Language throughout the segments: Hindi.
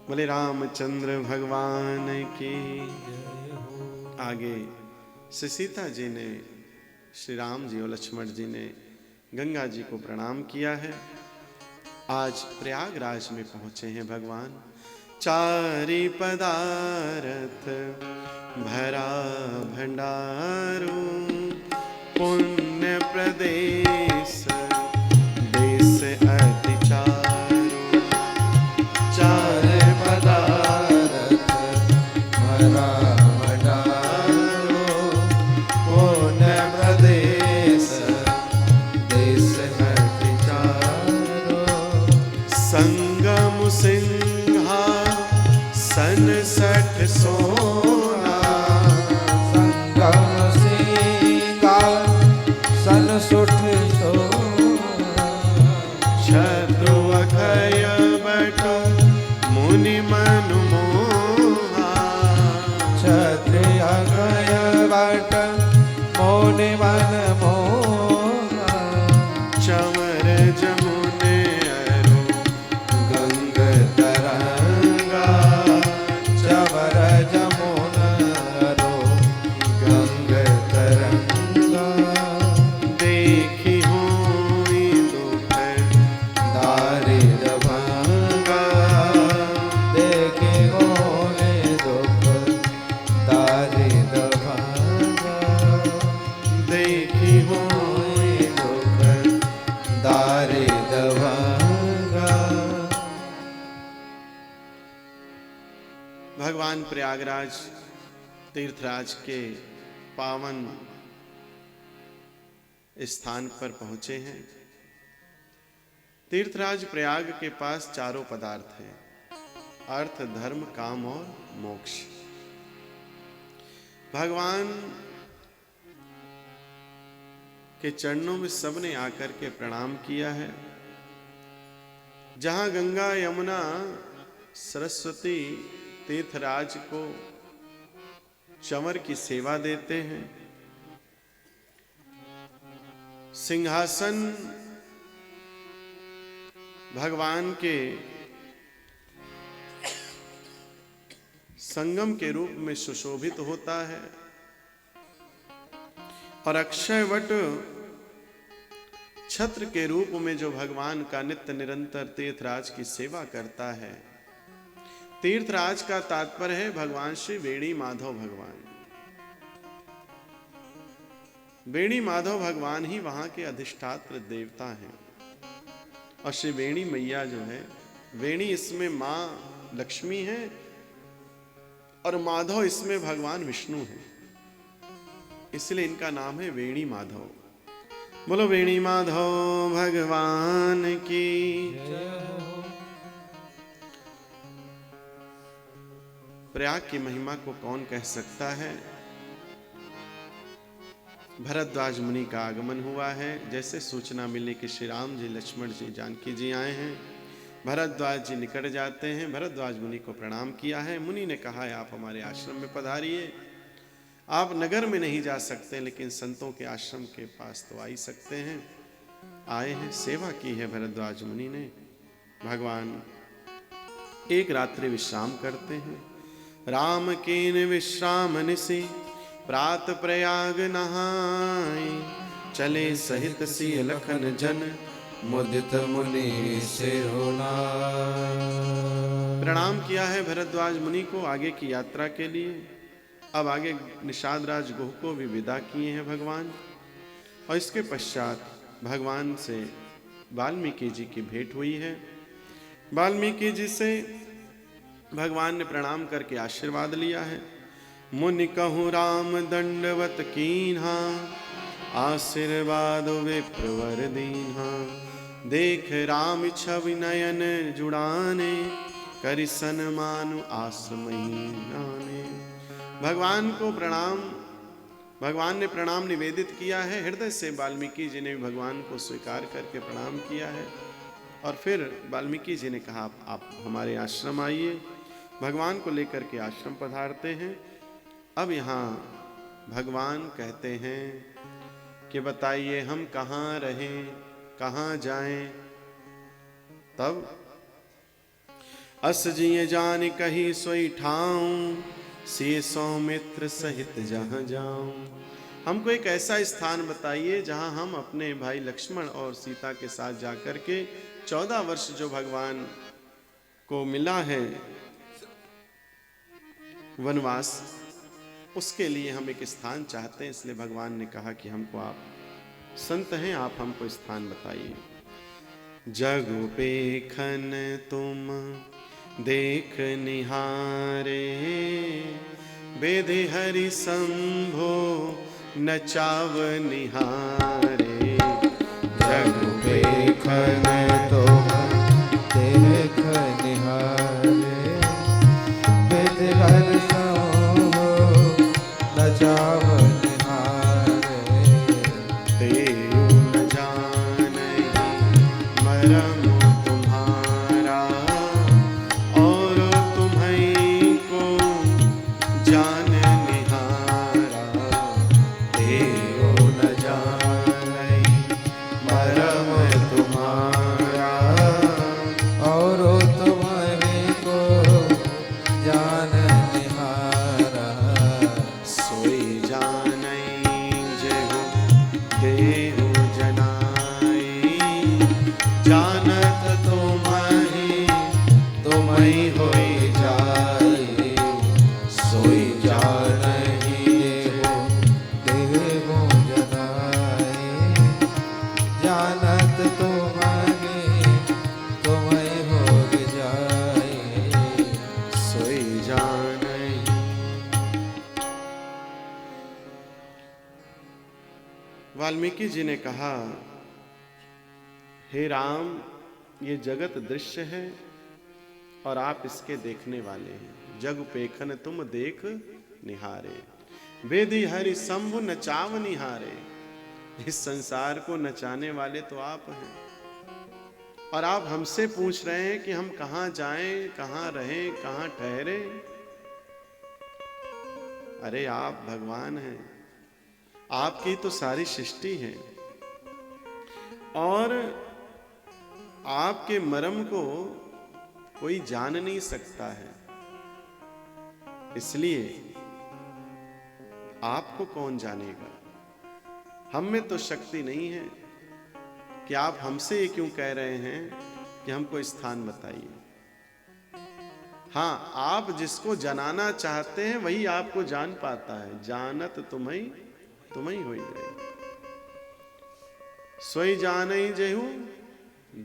बोले रामचंद्र भगवान की। आगे श्री सीता जी ने, श्री राम जी और लक्ष्मण जी ने गंगा जी को प्रणाम किया है। आज प्रयागराज में पहुंचे हैं भगवान। चारि पदारथ भरा भंडारो, पुण्य प्रदेश देश अति चारो। चार पदारथ भरा भंडारो, पुण्य प्रदेश देश अति चारो। संगम सिंहा सन सठ सोना, संगम सिंहा सन सुठ सोना। शत्रु अखय बट मुनि मन मोहा, क्षत्रिय अखय बट मुनि मन मोहा। चवर जमुने अरु गंग तरंगा, चवर जमुनरो गंग तरंगा। देखी होई दुख दारिद भंगा, देखे होए दुख दारिद भंगा। देखी होई दुख दारिद भंगा। भगवान प्रयागराज तीर्थराज के पावन स्थान पर पहुंचे हैं। तीर्थराज प्रयाग के पास चारों पदार्थ हैं, अर्थ धर्म काम और मोक्ष। भगवान के चरणों में सबने आकर के प्रणाम किया है। जहां गंगा यमुना सरस्वती तीर्थराज को चंवर की सेवा देते हैं, सिंहासन भगवान के संगम के रूप में सुशोभित होता है, और अक्षय वट छत्र के रूप में जो भगवान का नित्य निरंतर तीर्थराज की सेवा करता है। तीर्थराज का तात्पर्य है भगवान श्री वेणी माधव भगवान। वेणी माधव भगवान ही वहां के अधिष्ठात्र देवता हैं। और श्री वेणी मैया जो है, वेणी इसमें मां लक्ष्मी है और माधव इसमें भगवान विष्णु है, इसलिए इनका नाम है वेणी माधव। बोलो वेणी माधव भगवान की। प्रयाग की महिमा को कौन कह सकता है। भरद्वाज मुनि का आगमन हुआ है। जैसे सूचना मिली कि श्री राम जी, लक्ष्मण जी, जानकी जी आए हैं, भरद्वाज जी निकट जाते हैं। भरद्वाज मुनि को प्रणाम किया है। मुनि ने कहा है आप हमारे आश्रम में पधारिए। आप नगर में नहीं जा सकते, लेकिन संतों के आश्रम के पास तो आ ही सकते हैं। आए हैं, सेवा की है भरद्वाज मुनि ने। भगवान एक रात्रि विश्राम करते हैं। राम कीन विश्राम निसि प्रात प्रयाग नहाय, चले सहित सिय लखन जन मुदित मुनि सिरुनाय। प्रणाम किया है भरद्वाज मुनि को आगे की यात्रा के लिए। अब आगे निषाद राज गुह को भी विदा किए हैं भगवान। और इसके पश्चात भगवान से वाल्मीकि जी की भेंट हुई है। वाल्मीकि जी से भगवान ने प्रणाम करके आशीर्वाद लिया है। मुनि कहूँ राम दंडवत कीन्हा, आशीर्वाद विप्रवर दीन्हा। देख राम छवि नयन जुड़ाने, करि सन्मानु आस महीनाने। भगवान को प्रणाम, भगवान ने प्रणाम निवेदित किया है। हृदय से वाल्मीकि जी ने भी भगवान को स्वीकार करके प्रणाम किया है। और फिर वाल्मीकि जी ने कहा आप हमारे आश्रम आइए। भगवान को लेकर के आश्रम पधारते हैं। अब यहाँ भगवान कहते हैं कि बताइए हम कहाँ रहें, कहाँ जाएं। तब अस जिय जान कही सोई ठाऊं, से सौमित्र सहित जहाँ जाऊं। हमको एक ऐसा स्थान बताइए जहाँ हम अपने भाई लक्ष्मण और सीता के साथ जाकर के 14 वर्ष जो भगवान को मिला है वनवास, उसके लिए हम एक स्थान चाहते हैं। इसलिए भगवान ने कहा कि हमको, आप संत हैं, आप हमको स्थान बताइए। जगु पेखन तुम देख निहारे, बेधि हरि शंभो नचाव निहारे। जगु पेखन तुम देख निहारे, बेधि हरि शंभो नचाव निहारे। तेऊ न जानहि मरम तुम्हारा, और तुम्हीं को जान निहारा। तेऊ न जानहि मरम तुम्हारा, और तुम्हीं को जान निहारा। सोई जानई जेहु देहु जनाई, जानत तुम्हीं तुम्हीं होई जाई। सोई जानहि देहु जनाई, जानत तुम्हीं तुम्हीं होई जाई। सोई जानई। वाल्मीकि जी ने कहा, हे राम, ये जगत दृश्य है और आप इसके देखने वाले हैं। जग पेखन तुम देख निहारे, वेदी हरि शंभु नचाव निहारे। इस संसार को नचाने वाले तो आप हैं, और आप हमसे पूछ रहे हैं कि हम कहां जाएं, कहां रहें, कहां ठहरे। अरे आप भगवान हैं, आपकी तो सारी सृष्टि है, और आपके मर्म को कोई जान नहीं सकता है। इसलिए आपको कौन जानेगा। हम में तो शक्ति नहीं है कि आप हमसे ये क्यों कह रहे हैं कि हमको स्थान बताइए। हाँ, आप जिसको जनाना चाहते हैं वही आपको जान पाता है। जानत तुम्हीं होई जाए। सोई जानई जेहू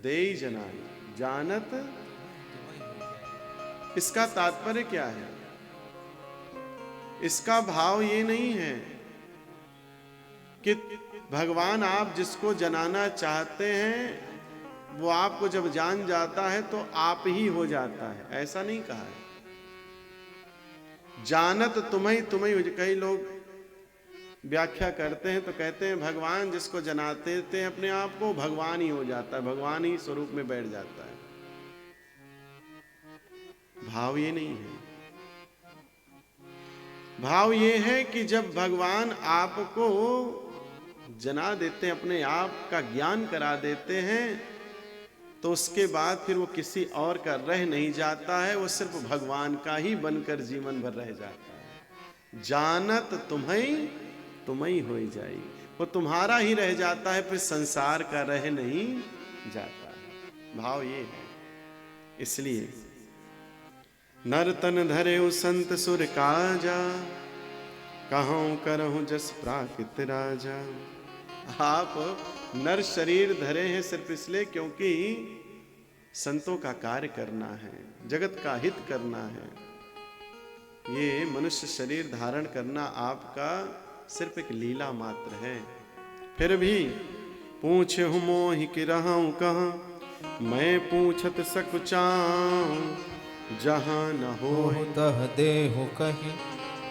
देई जनाई, जानत। इसका तात्पर्य क्या है? इसका भाव ये नहीं है कि भगवान आप जिसको जनाना चाहते हैं वो आपको जब जान जाता है तो आप ही हो जाता है, ऐसा नहीं कहा है। जानत तुम्हीं। कई लोग व्याख्या करते हैं तो कहते हैं भगवान जिसको जनाते थे अपने आप को, भगवान ही हो जाता है, भगवान ही स्वरूप में बैठ जाता है। भाव ये नहीं है। भाव ये है कि जब भगवान आपको जना देते हैं, अपने आप का ज्ञान करा देते हैं, तो उसके बाद फिर वो किसी और का रह नहीं जाता है, वो सिर्फ भगवान का ही बनकर जीवन भर रह जाता है। जानत तुम्हीं होई जाई, वो तुम्हारा ही रह जाता है, फिर संसार का रह नहीं जाता है। भाव ये है। इसलिए नर तन धरे संत सुर काजा, कहूं करहूं जस प्राकृत राजा। आप नर शरीर धरे हैं सिर्फ इसलिए क्योंकि संतों का कार्य करना है, जगत का हित करना है। ये मनुष्य शरीर धारण करना आपका सिर्फ एक लीला मात्र है। फिर भी पूछ हूँ मोहि कि रहूं कहाँ, मैं पूछत सकुचाऊं, जहाँ न हो तह देहु कहीं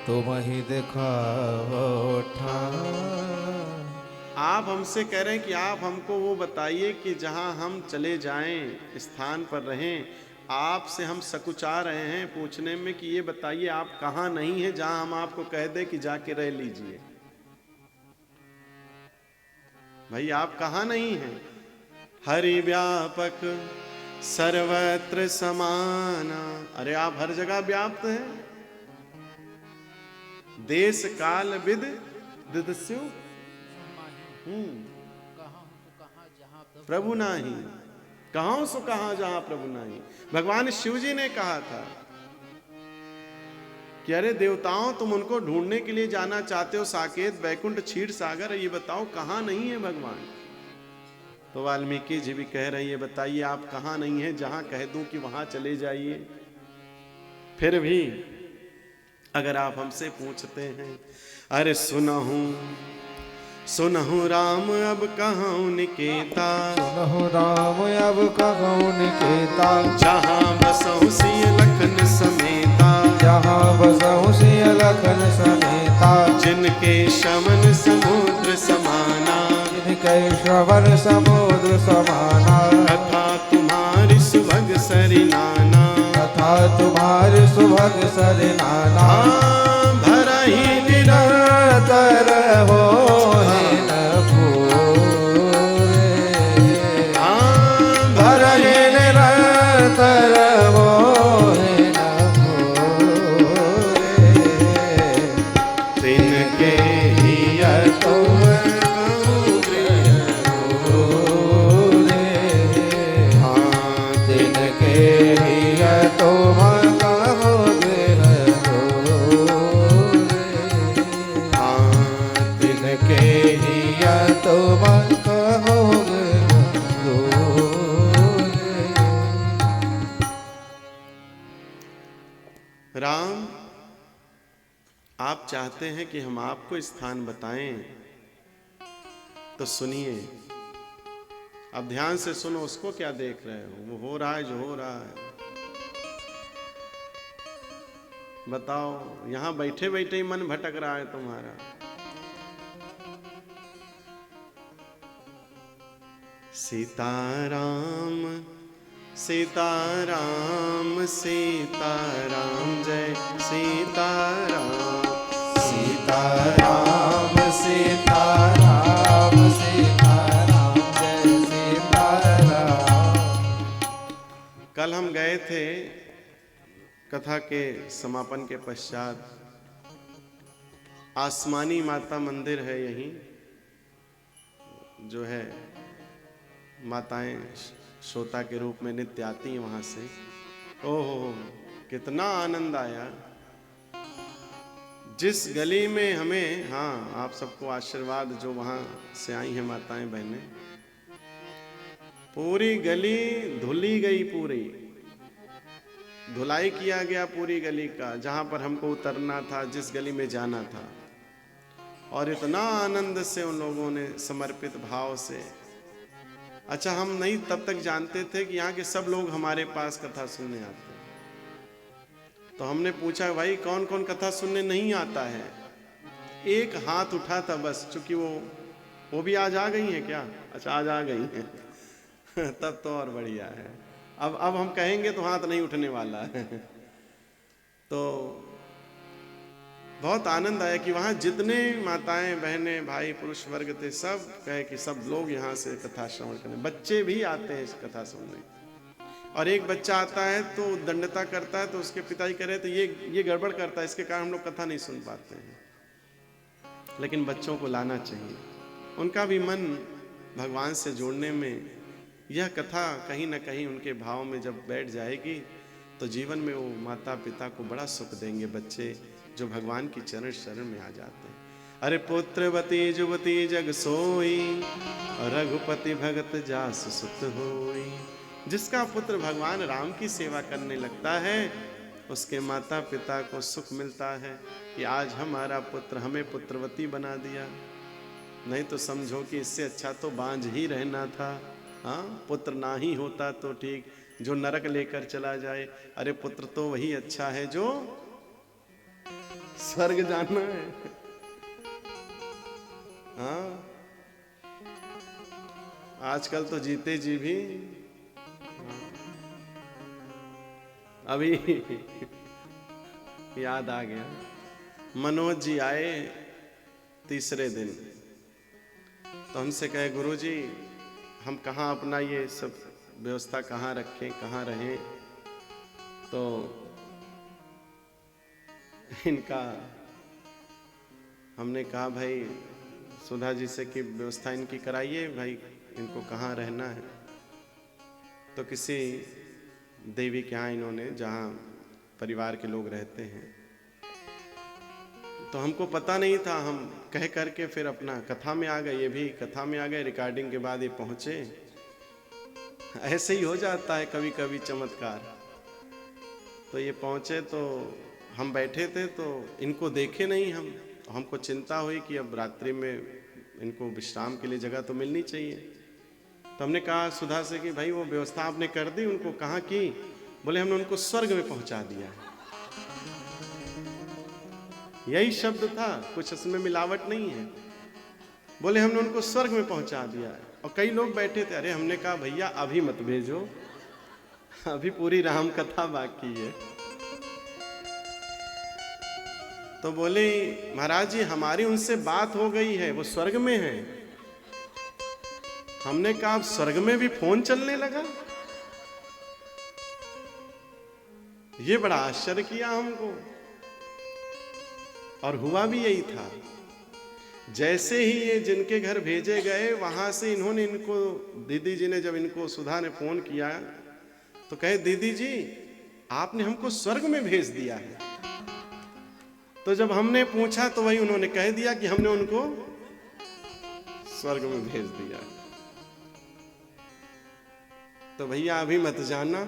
तुम्हीं दिखाओ ठाव। आप हमसे कह रहे हैं कि आप हमको वो बताइए कि जहाँ हम चले जाएं, स्थान पर रहें। आपसे हम सकुचा रहे हैं पूछने में कि ये बताइए आप कहाँ नहीं है जहाँ हम आपको कह दें कि जाके रह लीजिए। भाई आप कहाँ नहीं हैं? हरि व्यापक सर्वत्र समाना। अरे आप हर जगह व्याप्त हैं। देश काल विद दिदस्यु प्रभु नाही, कहां सो कहां जहां प्रभु नाही। भगवान शिव जी ने कहा था कि अरे देवताओं, तुम उनको ढूंढने के लिए जाना चाहते हो, साकेत, बैकुंठ, क्षीर सागर, ये बताओ कहां नहीं है भगवान। तो वाल्मीकि जी भी कह रही है, बताइए आप कहां नहीं है, जहां कह दूं कि वहां चले जाइए। फिर भी अगर आप हमसे पूछते हैं, अरे सुनहूं सुनहु राम अब कहूं निकेता, सुनहु राम अब कहूं निकेता, जहां बसहु सिय लखन समेता, जहां बसहु सिय लखन समेता, जिनके शमन समुद्र समाना, जिनके श्रवण समुद्र समाना, कथा तुम्हारी सुभग सरिनाना, कथा तुम्हारी सुभग सरिनाना, भरहि निरंतर हो राम, आप चाहते हैं कि हम आपको स्थान बताएं, तो सुनिए। अब ध्यान से सुनो, उसको क्या देख रहे हो, वो हो रहा है जो हो रहा है। बताओ, यहां बैठे बैठे ही मन भटक रहा है तुम्हारा। सीताराम सीताराम सीताराम, जय सीताराम, सीताराम सीताराम सीताराम, जय सीताराम। कल हम गए थे कथा के समापन के पश्चात, आसमानी माता मंदिर है यहीं, जो है माताएं श्रोता के रूप में नित्य आती हैं वहां से। ओहो, कितना आनंद आया। जिस गली में हमें, हाँ, आप सबको आशीर्वाद जो वहां से आई हैं माताएं बहनें, पूरी गली धुली गई, पूरी धुलाई किया गया पूरी गली का, जहां पर हमको उतरना था, जिस गली में जाना था। और इतना आनंद से उन लोगों ने समर्पित भाव से। अच्छा, हम नहीं तब तक जानते थे कि यहाँ के सब लोग हमारे पास कथा सुनने आते हैं। तो हमने पूछा, भाई कौन कौन कथा सुनने नहीं आता है। एक हाथ उठा था बस, चूंकि वो भी आज आ गई हैं क्या? अच्छा, आज आ गई हैं तब तो और बढ़िया है। अब हम कहेंगे तो हाथ नहीं उठने वाला है तो बहुत आनंद आया कि वहाँ जितने माताएं बहनें भाई पुरुष वर्ग थे, सब कहे कि सब लोग यहाँ से कथा श्रवण करने। बच्चे भी आते हैं इस कथा सुनने। और एक बच्चा आता है तो दंडता करता है, तो उसके पिताजी कह रहे तो ये गड़बड़ करता है, इसके कारण हम लोग कथा नहीं सुन पाते हैं। लेकिन बच्चों को लाना चाहिए, उनका भी मन भगवान से जोड़ने में यह कथा कहीं ना कहीं उनके भाव में जब बैठ जाएगी तो जीवन में वो माता पिता को बड़ा सुख देंगे बच्चे जो भगवान की चरण शरण में आ जाते हैं। अरे पुत्रवती जुवती जग सोई, रघुपति भगत जास सुत होई। जिसका पुत्र भगवान राम की सेवा करने लगता है, उसके माता पिता को सुख मिलता है कि आज हमारा पुत्र हमें पुत्रवती बना दिया। नहीं तो समझो कि इससे अच्छा तो बांझ ही रहना था। हाँ, पुत्र ना ही होता तो ठीक, जो नरक लेकर चला जाए। अरे पुत्र तो वही अच्छा है जो स्वर्ग जाना है। हाँ, आजकल तो जीते जी भी अभी याद आ गया, मनोज जी आए तीसरे दिन, तो हमसे कहे गुरुजी हम कहाँ अपना ये सब व्यवस्था कहाँ रखें, कहाँ रहें। तो इनका हमने कहा भाई सुधा जी से कि व्यवस्था इनकी कराइए भाई, इनको कहाँ रहना है। तो किसी देवी के यहाँ इन्होंने, जहाँ परिवार के लोग रहते हैं, तो हमको पता नहीं था, हम कह करके फिर अपना कथा में आ गए। ये भी कथा में आ गए, रिकॉर्डिंग के बाद ये पहुँचे। ऐसे ही हो जाता है कभी कभी चमत्कार। तो ये पहुँचे तो हम बैठे थे, तो इनको देखे नहीं हम। हमको चिंता हुई कि अब रात्रि में इनको विश्राम के लिए जगह तो मिलनी चाहिए। तो हमने कहा सुधा से कि भाई वो व्यवस्था आपने कर दी, उनको कहाँ की? बोले हमने उनको स्वर्ग में पहुंचा दिया है। यही शब्द था, कुछ इसमें मिलावट नहीं है। बोले हमने उनको स्वर्ग में पहुंचा दिया है। और कई लोग बैठे थे। अरे हमने कहा भैया अभी मत भेजो, अभी पूरी राम कथा बाकी है। तो बोले महाराज जी हमारी उनसे बात हो गई है, वो स्वर्ग में है। हमने कहा अब स्वर्ग में भी फोन चलने लगा। ये बड़ा आश्चर्य किया हमको। और हुआ भी यही था। जैसे ही ये जिनके घर भेजे गए, वहां से इन्होंने, इनको दीदी जी ने, जब इनको सुधा ने फोन किया तो कहे दीदी जी आपने हमको स्वर्ग में भेज दिया है। तो जब हमने पूछा तो वही उन्होंने कह दिया कि हमने उनको स्वर्ग में भेज दिया। तो भैया अभी मत जाना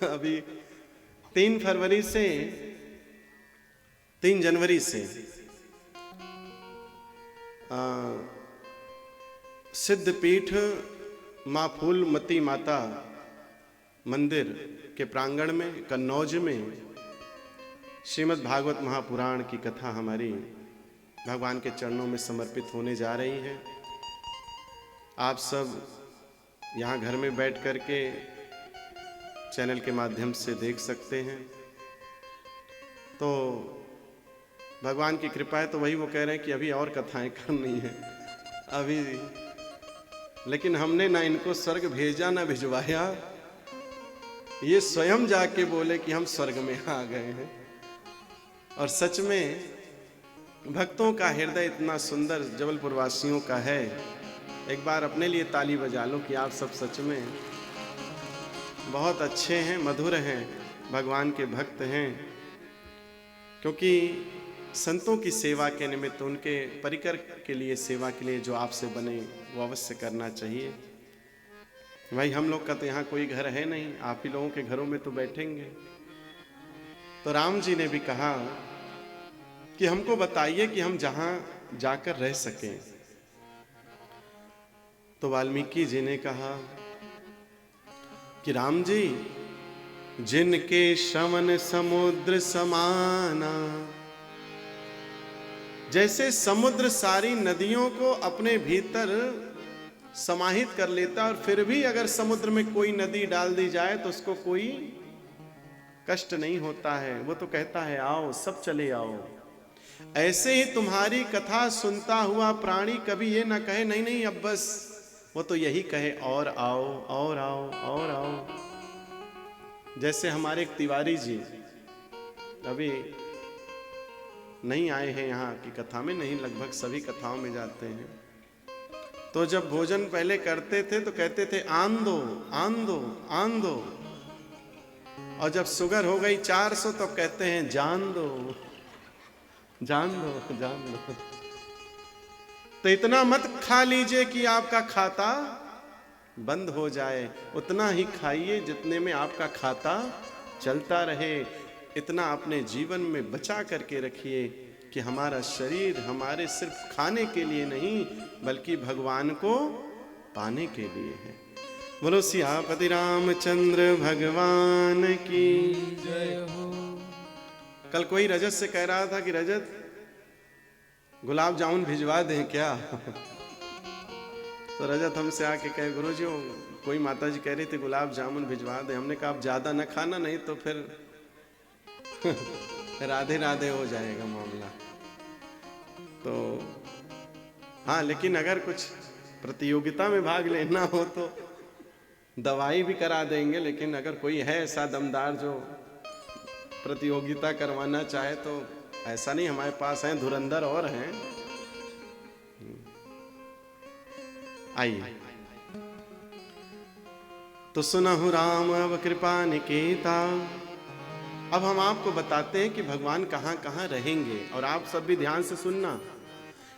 अभी 3 जनवरी से सिद्धपीठ माँ फूलमती माता मंदिर के प्रांगण में कन्नौज में श्रीमद् भागवत महापुराण की कथा हमारी भगवान के चरणों में समर्पित होने जा रही है। आप सब यहाँ घर में बैठ करके चैनल के माध्यम से देख सकते हैं। तो भगवान की कृपा है। तो वही वो कह रहे हैं कि अभी और कथाएं करनी है अभी, लेकिन हमने ना इनको स्वर्ग भेजा ना भिजवाया। ये स्वयं जाके बोले कि हम स्वर्ग में आ गए हैं। और सच में भक्तों का हृदय इतना सुंदर जबलपुर वासियों का है। एक बार अपने लिए ताली बजा लो कि आप सब सच में बहुत अच्छे हैं, मधुर हैं, भगवान के भक्त हैं। क्योंकि संतों की सेवा के निमित्त, उनके परिकर के लिए, सेवा के लिए जो आपसे बने वो अवश्य करना चाहिए। भाई हम लोग का तो यहाँ कोई घर है नहीं, आप ही लोगों के घरों में तो बैठेंगे। तो राम जी ने भी कहा कि हमको बताइए कि हम जहां जाकर रह सकें। तो वाल्मीकि जी ने कहा कि राम जी, जिनके श्रवण समुद्र समाना, जैसे समुद्र सारी नदियों को अपने भीतर समाहित कर लेता, और फिर भी अगर समुद्र में कोई नदी डाल दी जाए तो उसको कोई कष्ट नहीं होता है, वो तो कहता है आओ सब चले आओ। ऐसे ही तुम्हारी कथा सुनता हुआ प्राणी कभी ये ना कहे नहीं नहीं अब बस, वो तो यही कहे और आओ और आओ और आओ। जैसे हमारे एक तिवारी जी अभी नहीं आए हैं यहाँ की कथा में, नहीं लगभग सभी कथाओं में जाते हैं। तो जब भोजन पहले करते थे तो कहते थे आन दो आन दो आन दो, और जब शुगर हो गई 400 तो कहते हैं जान दो जान दो जान दो। तो इतना मत खा लीजिए कि आपका खाता बंद हो जाए, उतना ही खाइए जितने में आपका खाता चलता रहे। इतना अपने जीवन में बचा करके रखिए कि हमारा शरीर हमारे सिर्फ खाने के लिए नहीं बल्कि भगवान को पाने के लिए है। बोलो सियापति रामचंद्र भगवान की जय हो। कल कोई रजत से कह रहा था कि रजत गुलाब जामुन भिजवा दें क्या? तो रजत हमसे आके कहे गुरुजी कोई माता जी कह रही थी गुलाब जामुन भिजवा दें। हमने कहा आप ज्यादा न खाना, नहीं तो फिर राधे राधे हो जाएगा मामला। तो हाँ, लेकिन अगर कुछ प्रतियोगिता में भाग लेना हो तो दवाई भी करा देंगे, लेकिन अगर कोई है ऐसा दमदार जो प्रतियोगिता करवाना चाहे तो ऐसा नहीं, हमारे पास हैं धुरंधर और हैं। आइए, तो सुनहु राम अब कृपा निकेता। अब हम आपको बताते हैं कि भगवान कहां कहां रहेंगे, और आप सब भी ध्यान से सुनना।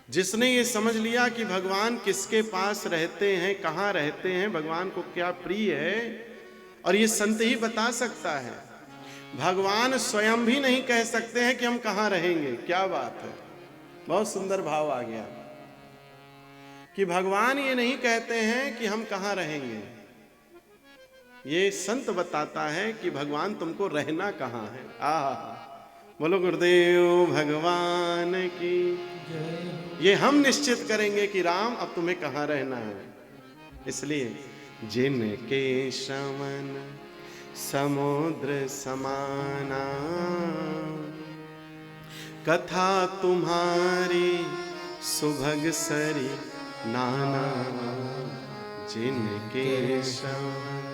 जिसने ये समझ लिया कि भगवान किसके पास रहते हैं, कहां रहते हैं, भगवान को क्या प्रिय है, और ये संत ही बता सकता है। भगवान स्वयं भी नहीं कह सकते हैं कि हम कहां रहेंगे। क्या बात है, बहुत सुंदर भाव आ गया कि भगवान ये नहीं कहते हैं कि हम कहां रहेंगे, ये संत बताता है कि भगवान तुमको रहना कहां है। बोलो गुरुदेव भगवान की। ये हम निश्चित करेंगे कि राम अब तुम्हें कहां रहना है। इसलिए जिनके श्रवण समुद्र समाना, कथा तुम्हारी सुभग सरी नाना। जिनके श्रवण,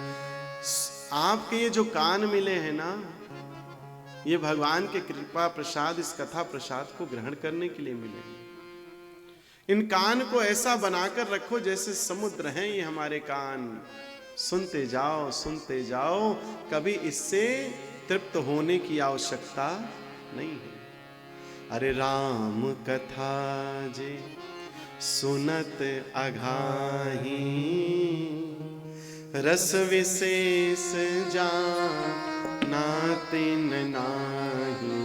आपके ये जो कान मिले हैं ना, ये भगवान के कृपा प्रसाद, इस कथा प्रसाद को ग्रहण करने के लिए मिले हैं। इन कान को ऐसा बनाकर रखो जैसे समुद्र हैं ये हमारे कान। सुनते जाओ सुनते जाओ, कभी इससे तृप्त होने की आवश्यकता नहीं है। अरे राम कथा जे सुनत अघाही, रस विशेष जाना तिन नाही।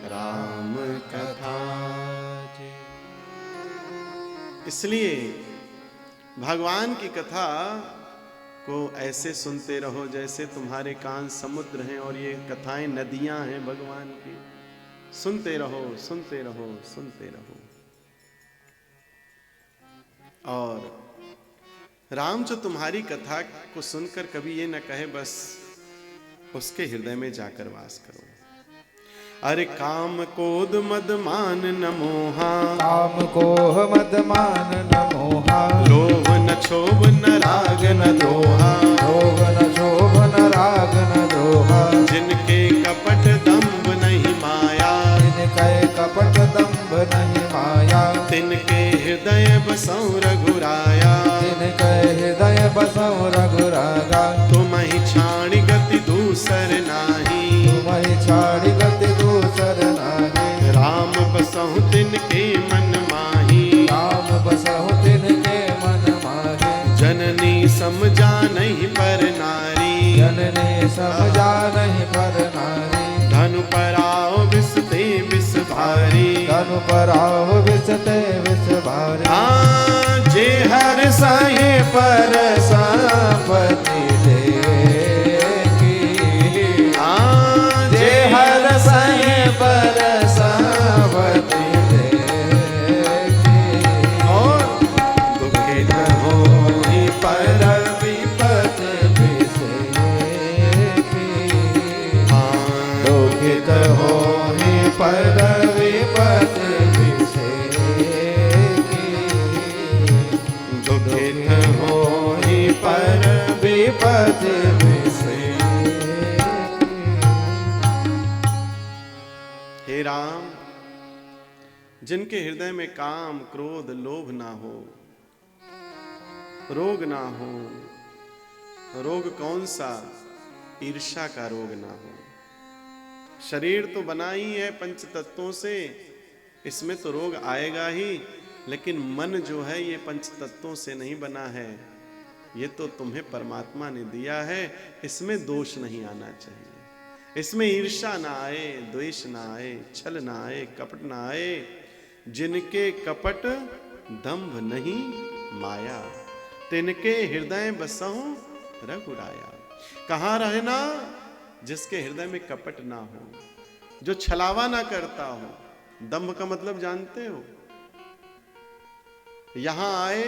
राम कथा। इसलिए भगवान की कथा को ऐसे सुनते रहो जैसे तुम्हारे कान समुद्र हैं और ये कथाएं नदियां हैं भगवान की। सुनते रहो सुनते रहो सुनते रहो। और राम जो तुम्हारी कथा को सुनकर कभी ये न कहे बस उसके हृदय में जाकर वास करो। अरे काम क्रोध मद मान न मोहा, काम कोह मद मान न मोहा। लोभ न क्षोभ न राग न द्रोहा, लोभ न क्षोभ न राग न द्रोहा। जिनके कपट दंभ नहीं माया, जिनके कपट दंभ नहीं माया। तिनके हृदय बसौ रघुराया, जिनके हृदय बसौ रघुराया। तुम्हि छाणि गति दूसर नाही, तुम्हि छाड़ि गति दूसर नाही। राम बसहु तिनके मन माही, राम बसहु तिनके मन माही। जननी समझा नहीं पर नारी, जननी समझा नहीं पर नारी। धनु पराओ विसते विष भारी, धनु पराओ विसते विष भारी। जे हर साहे पर संपत्ति देखी। जे हर साहे पर संपत्ति देखी। और दुखित होई पर विपत विसेखी। दुखित होई पर विपत विसेखी। दुखित होई पर विपत विसेखी। हे राम, जिनके हृदय में काम क्रोध लोभ ना हो, रोग ना हो। रोग कौन सा? ईर्ष्या का रोग ना हो। शरीर तो बना ही है पंच तत्वों से, इसमें तो रोग आएगा ही, लेकिन मन जो है ये पंच तत्वों से नहीं बना है, ये तो तुम्हें परमात्मा ने दिया है, इसमें दोष नहीं आना चाहिए। इसमें ईर्ष्या ना आए, द्वेष ना आए, छल ना आए, कपट ना आए। जिनके कपट दंभ नहीं माया, तिनके हृदय बसहु रघुराया। कहाँ रहना? जिसके हृदय में कपट ना हो, जो छलावा ना करता हो। दंभ का मतलब जानते हो? यहां आए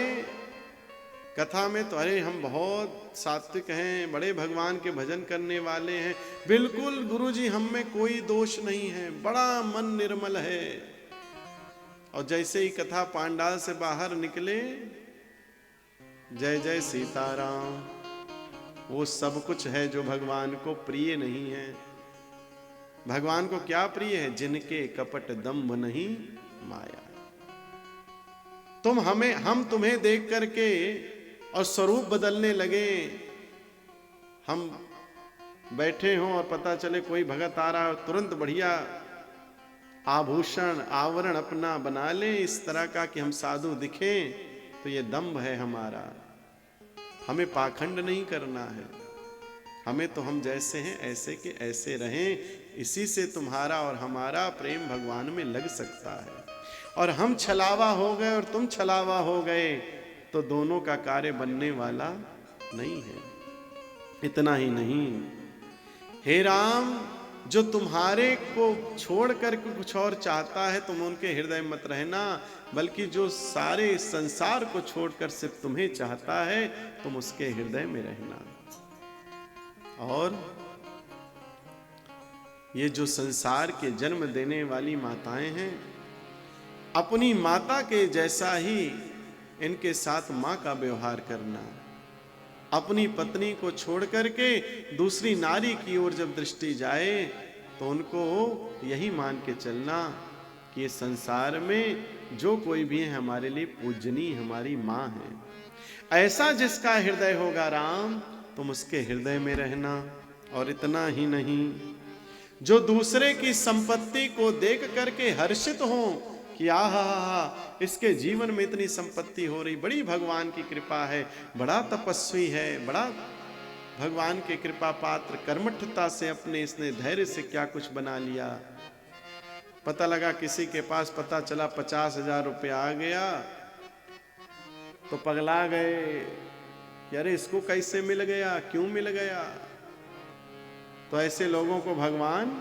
कथा में तो अरे हम बहुत सात्विक हैं, बड़े भगवान के भजन करने वाले हैं। बिल्कुल गुरुजी, हम में कोई दोष नहीं है, बड़ा मन निर्मल है। और जैसे ही कथा पांडाल से बाहर निकले, जय जय सीताराम, वो सब कुछ है जो भगवान को प्रिय नहीं है। भगवान को क्या प्रिय है? जिनके कपट दंभ नहीं माया। हम तुम्हें देख करके और स्वरूप बदलने लगे, हम बैठे हों और पता चले कोई भगत आ रहा है, तुरंत बढ़िया आभूषण आवरण अपना बना ले इस तरह का कि हम साधु दिखें, तो ये दंभ है हमारा। हमें पाखंड नहीं करना है, हमें तो हम जैसे हैं ऐसे के ऐसे रहें। इसी से तुम्हारा और हमारा प्रेम भगवान में लग सकता है। और हम छलावा हो गए और तुम छलावा हो गए तो दोनों का कार्य बनने वाला नहीं है। इतना ही नहीं, हे राम, जो तुम्हारे को छोड़कर कुछ और चाहता है तुम उनके हृदय में मत रहना, बल्कि जो सारे संसार को छोड़कर सिर्फ तुम्हें चाहता है तुम उसके हृदय में रहना। और ये जो संसार के जन्म देने वाली माताएं हैं, अपनी माता के जैसा ही इनके साथ मां का व्यवहार करना। अपनी पत्नी को छोड़ करके दूसरी नारी की ओर जब दृष्टि जाए तो उनको यही मान के चलना कि ये संसार में जो कोई भी है हमारे लिए पूजनीय हमारी मां है। ऐसा जिसका हृदय होगा राम, तुम उसके हृदय में रहना। और इतना ही नहीं, जो दूसरे की संपत्ति को देख करके हर्षित हो कि आहा इसके जीवन में इतनी संपत्ति हो रही, बड़ी भगवान की कृपा है, बड़ा तपस्वी है, बड़ा भगवान के कृपा पात्र, कर्मठता से अपने इसने धैर्य से क्या कुछ बना लिया। पता लगा किसी के पास पता चला 50,000 रुपया आ गया तो पगला गए कि अरे इसको कैसे मिल गया, क्यों मिल गया। तो ऐसे लोगों को भगवान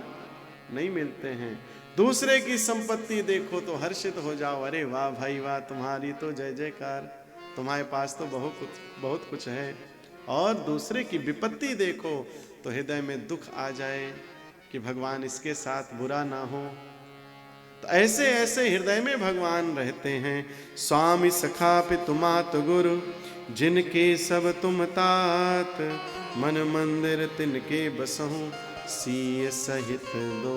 नहीं मिलते हैं। दूसरे की संपत्ति देखो तो हर्षित हो जाओ, अरे वाह भाई वाह, तुम्हारी तो जय जयकार, तुम्हारे पास तो बहुत कुछ है। और दूसरे की विपत्ति देखो तो हृदय में दुख आ जाए कि भगवान इसके साथ बुरा ना हो। तो ऐसे ऐसे हृदय में भगवान रहते हैं। स्वामी सखा पितु मात गुरु, जिनके सब तुम तात, मन मंदिर तिनके बसहु, सीय सहित दो।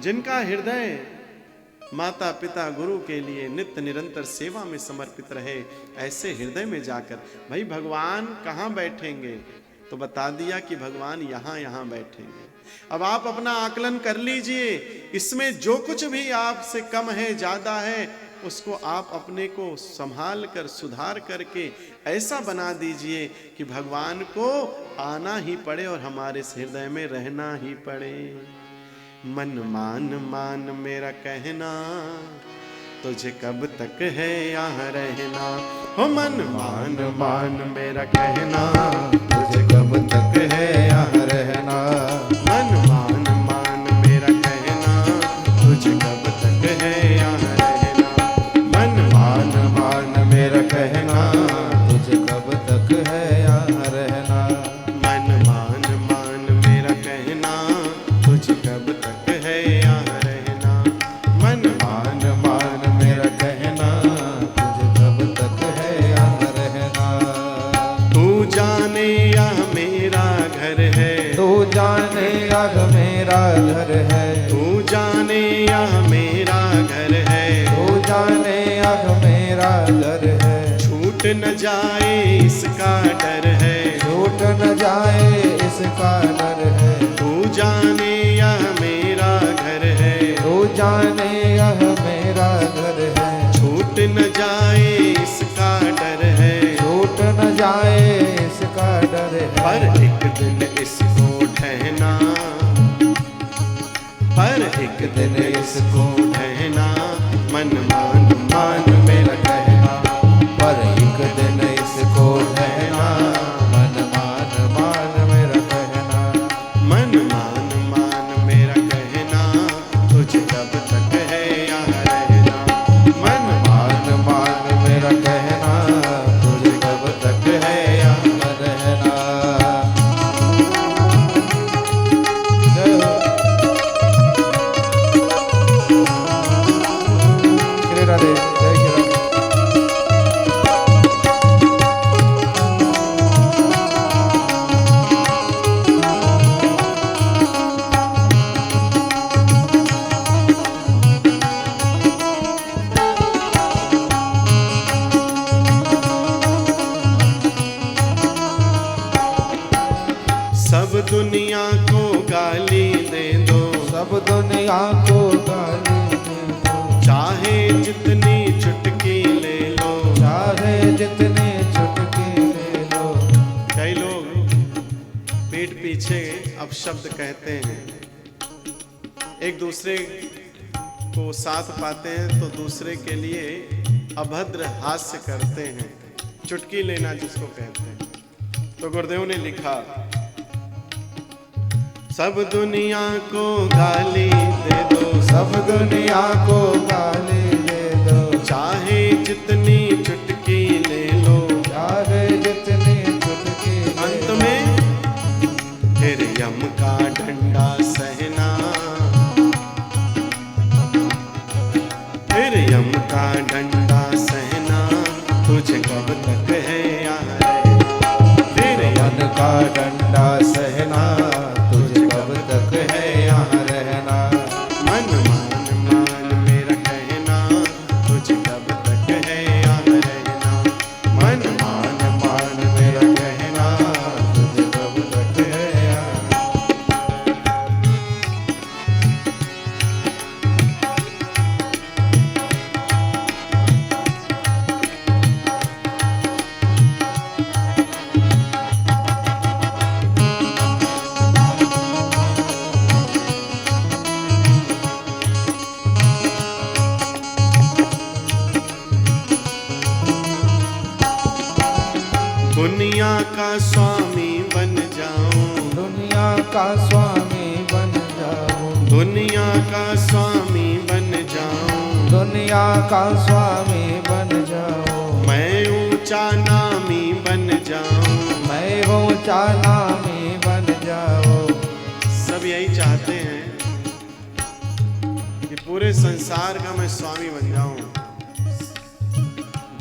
जिनका हृदय माता पिता गुरु के लिए नित्य निरंतर सेवा में समर्पित रहे, ऐसे हृदय में जाकर भाई भगवान कहाँ बैठेंगे, तो बता दिया कि भगवान यहाँ बैठेंगे। अब आप अपना आकलन कर लीजिए, इसमें जो कुछ भी आपसे कम है ज्यादा है उसको आप अपने को संभाल कर सुधार करके ऐसा बना दीजिए कि भगवान को आना ही पड़े और हमारे हृदय में रहना ही पड़े। मन मान मान मेरा कहना, तुझे कब तक है यहाँ रहना। हो मन मान मान मेरा कहना, तुझे कब तक है यहाँ रहना। मन मान मान मेरा कहना, तुझे कब तक है यहाँ रहना। मन मान मान मेरा कहना, तुझे कब तक है यहाँ रहना। मन मान मान मेरा कहना, तुझे कब तक है यहाँ रहना। मन मान मान मेरा कहना, तुझे कब तक है यहाँ रहना। तू जाने यह मेरा घर है, तू जाने अब मेरा घर है। तू जाने यह मेरा घर है। तू जाने अब मेरा घर है। छूट न जाए इसका डर है, छूट न जाए इसका डर है। तू जाने यह मेरा घर है। तू जाने यह मेरा घर है। छूट न जाए इसका डर है। छूट न जाए इसका डर है। पर एक दिन इसको ठहना, पर एक दिन इसको ठहना। मन मान मान मेरा कहना, पर एक दिन इसको रहना। मन मान मान मेरा कहना। मन मान मान मेरा कहना, तुझे कब तक है यहाँ रहना। मन मान मान मेरा कहना, तुझे कब तक है यहाँ रहना। जय हो। दुनिया को गाली दे दो, सब दुनिया को गाली दे दो, चाहे जितनी चुटकी ले लो, चाहे जितनी चुटकी ले लो। कई लोग पीठ पीछे अपशब्द कहते हैं, एक दूसरे को साथ पाते हैं तो दूसरे के लिए अभद्र हास्य करते हैं, चुटकी लेना जिसको कहते हैं। तो गुरुदेव ने लिखा, सब दुनिया को गाली दे दो, सब दुनिया को गाली दे दो, चाहे जितनी चुटकी ले लो, चाहे जितनी चुटकी ले लो। अंत में फिर यम का डंडा सहना, फिर यम का डंडा सहना, तुझे कब तक है यहाँ रहना, फिर मन का डंडा सहना, तुझे कब तक है यहाँ रहना। मन मान मान मेरा कहना, तुझे कब तक है यहाँ रहना, मन मान मान मेरा कहना, तुझे कब तक है यहाँ। दुनिया का स्वामी बन जाऊं, दुनिया का स्वामी बन जाऊं, दुनिया का स्वामी बन जाऊं, दुनिया का स्वामी बन जाऊं, मैं ऊंचा नामी बन जाऊं। मैं ऊंचा नामी बन जाऊं। सब यही चाहते हैं कि पूरे संसार का मैं स्वामी बन जाऊं,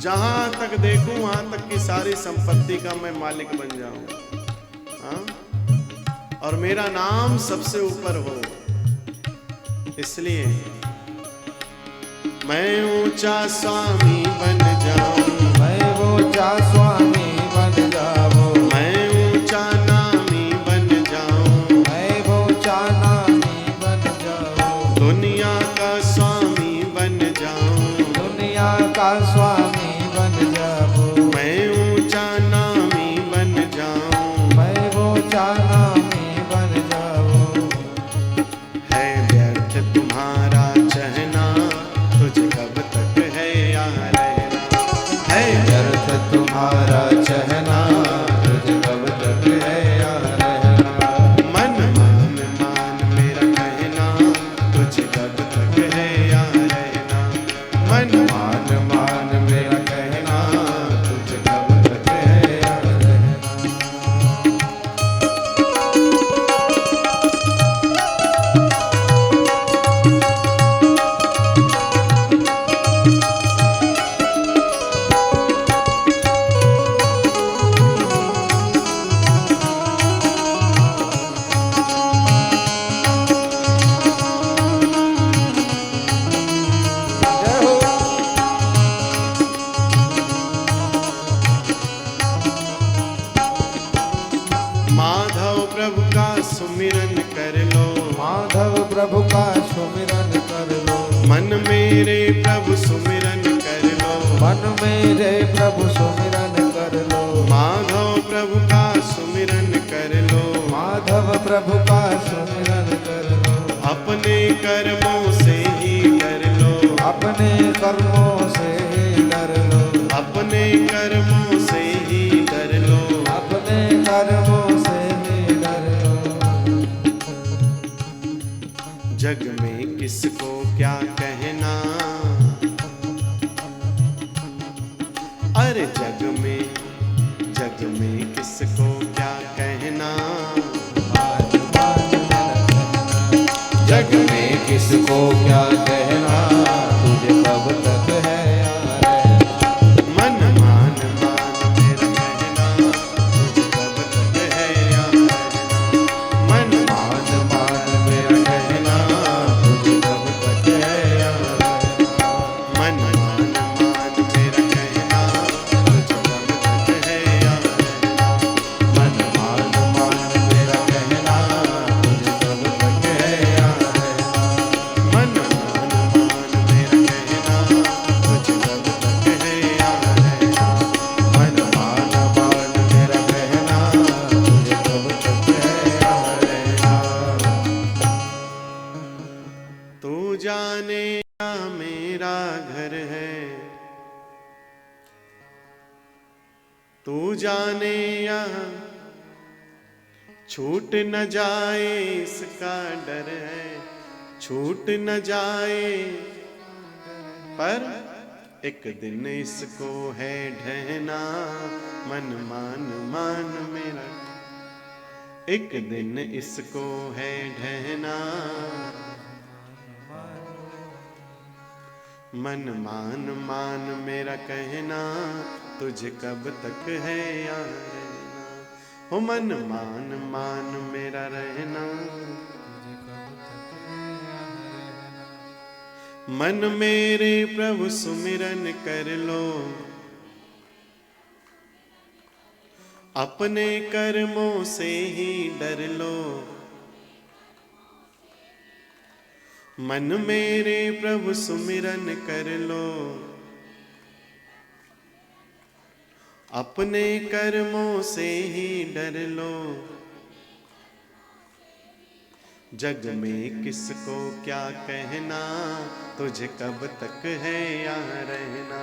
जहां तक देखूं वहां तक की सारी संपत्ति का मैं मालिक बन जाऊं, हाँ? और मेरा नाम सबसे ऊपर हो। इसलिए मैं ऊंचा स्वामी बन जाऊं, मैं ऊंचा स्वामी बन जाऊं, मैं ऊंचा नामी बन जाऊं, मैं ऊंचा नामी बन जाऊं, दुनिया का स्वामी बन जाऊं, दुनिया का स्वामी बन जाऊं, मैं ऊंचा नामी बन जाऊं। मैं ऊंचा नामी बन जाऊं। है व्यर्थ तुम्हारा चहना, तुझे कब तक है यहाँ रहना, है व्यर्थ तुम्हारा चहना, तुझे कब तक है यहाँ रहना। मन मान मान मेरा कहना, तुझे कब तक है यहाँ रहना, मन मान मान मेरा कहना, तुझे कब तक है यहाँ रहना। जय हो। माधव प्रभु का सुमिरन कर लो, माधव प्रभु का सुमिरन कर लो, मन मेरे प्रभु सुमिरन कर लो, मन मेरे प्रभु सुमिरन कर लो, माधव प्रभु का सुमिरन कर लो, माधव प्रभु का सुमिरन कर लो, अपने कर्मों से ही कर लो, अपने कर्मों से ही डर लो, अपने कर्मों से ही कर लो, अपने कर्मों से ही डर लो। जग में किसको क्या कहना, अरे जग में किसको क्या कहना, जग में किसको क्या कहना, तुझे कब तक है यहाँ रहना। मन मान मान मेरा कहना, तुझे कब तक है यहाँ रहना, मन मान मान मेरा कहना, तुझे कब तक है यहाँ रहना। मन मान मान मेरा कहना, तुझे कब तक है यहाँ रहना, मन मान मान मेरा कहना, जाने यहाँ छूट न जाए इसका डर है, छूट न जाए। पर एक दिन इसको है ढहना, मन मान मान मेरा, एक दिन इसको है ढहना, मन मान मान मेरा कहना, तुझे कब तक है यहाँ रहना, हो मन मान मान मेरा रहना। मन मेरे प्रभु सुमिरन कर लो, अपने कर्मों से ही डर लो। मन मेरे प्रभु सुमिरन कर लो, अपने कर्मों से ही डर लो। जग में किसको क्या कहना, तुझे कब तक है यहाँ रहना,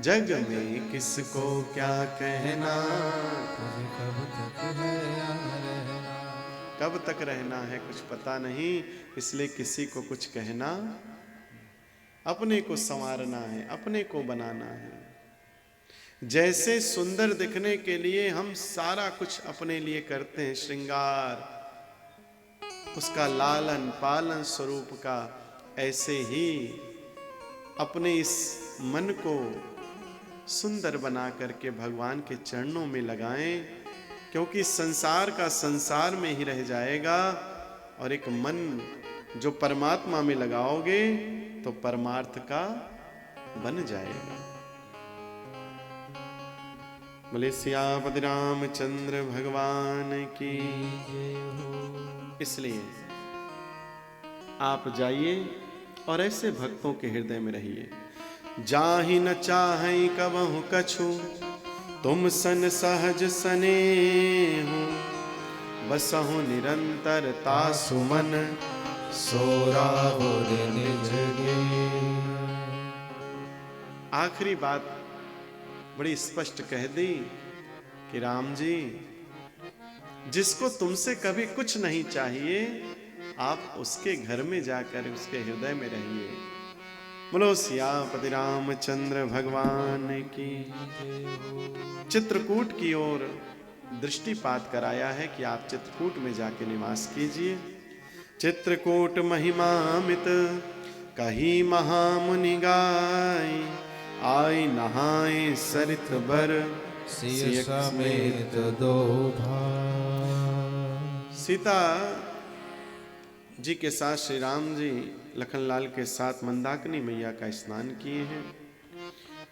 जग में किसको क्या कहना, तुझे कब तक है यहाँ रहना। कब तक रहना है कुछ पता नहीं, इसलिए किसी को कुछ कहना, अपने को संवारना है, अपने को बनाना है। जैसे सुंदर दिखने के लिए हम सारा कुछ अपने लिए करते हैं, श्रृंगार, उसका लालन पालन स्वरूप का, ऐसे ही अपने इस मन को सुंदर बना करके भगवान के चरणों में लगाएं, क्योंकि संसार का संसार में ही रह जाएगा, और एक मन जो परमात्मा में लगाओगे तो परमार्थ का बन जाएगा। बोले सियापति रामचंद्र भगवान की। इसलिए आप जाइए और ऐसे भक्तों के हृदय में रहिए। जाहि न चाहे कबहु कछु, तुम सन सहज स्नेह, बसहु निरंतर तासु मन, सोराहुर निज गे। आखिरी बात बड़ी स्पष्ट कह दी कि राम जी, जिसको तुमसे कभी कुछ नहीं चाहिए, आप उसके घर में जाकर उसके हृदय में रहिए। बोलो सियापति रामचंद्र भगवान की। चित्रकूट की ओर दृष्टिपात कराया है कि आप चित्रकूट में जाके निवास कीजिए। चित्रकूट महिमामित कही महामुनि गाय, आई नहाए सरित बर, सिय समेत दो भाई। सीता जी के साथ श्री राम जी लखनलाल के साथ मंदाकिनी मैया का स्नान किए हैं।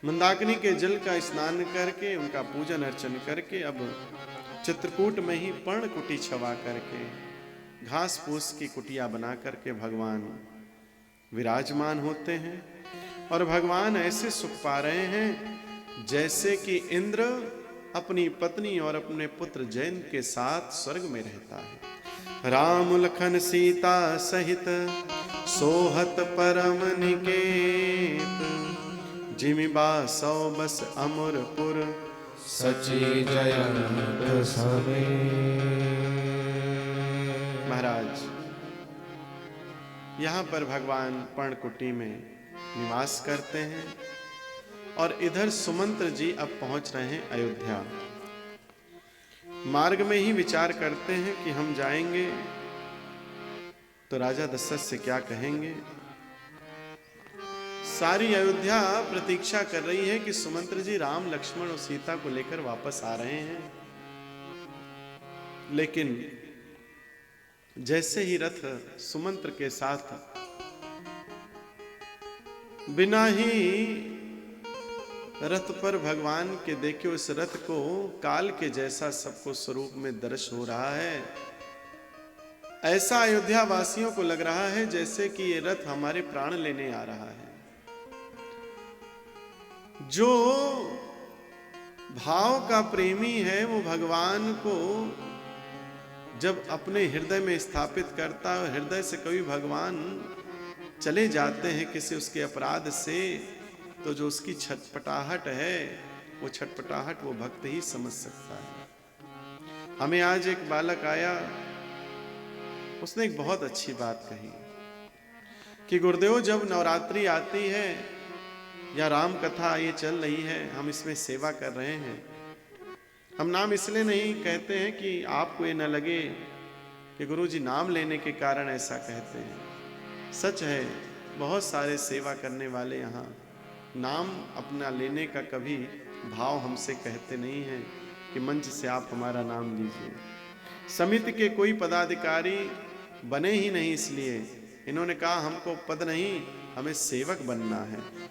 मंदाकिनी के जल का स्नान करके, उनका पूजन अर्चन करके, अब चित्रकूट में ही पर्ण कुटी छवा करके, घास फूस की कुटिया बना करके भगवान विराजमान होते हैं। और भगवान ऐसे सुख पा रहे हैं जैसे कि इंद्र अपनी पत्नी और अपने पुत्र जयंत के साथ स्वर्ग में रहता है। राम लखन सीता सहित सोहत परम निकेत, जिमि बासौ बस अमरपुर, सची जयंत समेत। महाराज, यहाँ पर भगवान पर्णकुटी में निवास करते हैं और इधर सुमंत्र जी अब पहुंच रहे हैं अयोध्या। मार्ग में ही विचार करते हैं कि हम जाएंगे तो राजा दशरथ से क्या कहेंगे। सारी अयोध्या प्रतीक्षा कर रही है कि सुमंत्र जी राम लक्ष्मण और सीता को लेकर वापस आ रहे हैं। लेकिन जैसे ही रथ सुमंत्र के साथ बिना ही रथ पर भगवान के देखे उस रथ को काल के जैसा सबको स्वरूप में दर्श हो रहा है, ऐसा अयोध्या वासियों को लग रहा है जैसे कि ये रथ हमारे प्राण लेने आ रहा है। जो भाव का प्रेमी है वो भगवान को जब अपने हृदय में स्थापित करता है, हृदय से कभी भगवान चले जाते हैं किसी उसके अपराध से, तो जो उसकी छटपटाहट है वो छटपटाहट वो भक्त ही समझ सकता है। हमें आज एक बालक आया, उसने एक बहुत अच्छी बात कही कि गुरुदेव जब नवरात्रि आती है या राम कथा ये चल रही है, हम इसमें सेवा कर रहे हैं, हम नाम इसलिए नहीं कहते हैं कि आपको ये न लगे कि गुरुजी नाम लेने के कारण ऐसा कहते हैं। सच है, बहुत सारे सेवा करने वाले यहाँ नाम अपना लेने का कभी भाव हमसे कहते नहीं हैं कि मंच से आप हमारा नाम लीजिए। समिति के कोई पदाधिकारी बने ही नहीं, इसलिए इन्होंने कहा हमको पद नहीं, हमें सेवक बनना है।